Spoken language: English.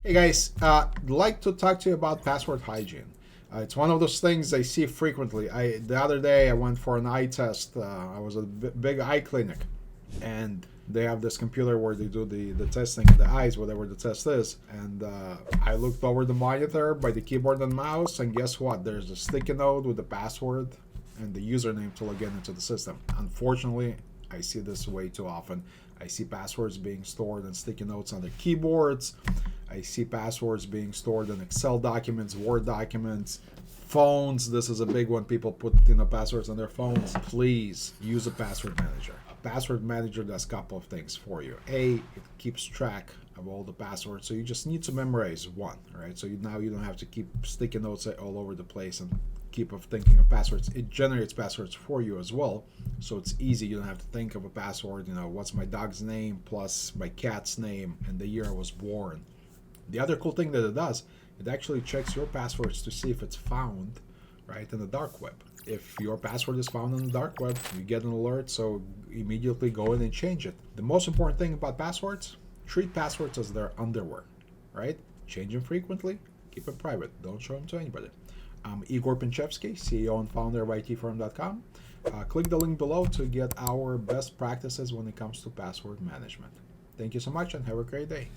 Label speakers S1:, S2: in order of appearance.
S1: Hey guys, I'd like to talk to you about password hygiene. It's one of those things I see frequently. The other day I went for an eye test. I was at a big eye clinic, and they have this computer where they do the testing of the eyes, whatever the test is. And I looked over the monitor by the keyboard and mouse, and guess what? There's a sticky note with the password and the username to log in into the system. Unfortunately, I see this way too often. I see passwords being stored in sticky notes on their keyboards. I see passwords being stored in Excel documents, Word documents, phones. This is a big one. People put passwords on their phones. Please use a password manager. A password manager does a couple of things for you. A, it keeps track of all the passwords, so you just need to memorize one, right? So now you don't have to keep sticky notes all over the place and keep thinking of passwords. It generates passwords for you as well, so it's easy. You don't have to think of a password. What's my dog's name plus my cat's name and the year I was born. The other cool thing that it does, it actually checks your passwords to see if it's found right in the dark web. If your password is found in the dark web, you get an alert, so immediately go in and change it. The most important thing about passwords, treat passwords as their underwear, right? Change them frequently, keep it private, don't show them to anybody. I'm Igor Pinchevsky, CEO and founder of ITfirm.com. Click the link below to get our best practices when it comes to password management. Thank you so much and have a great day.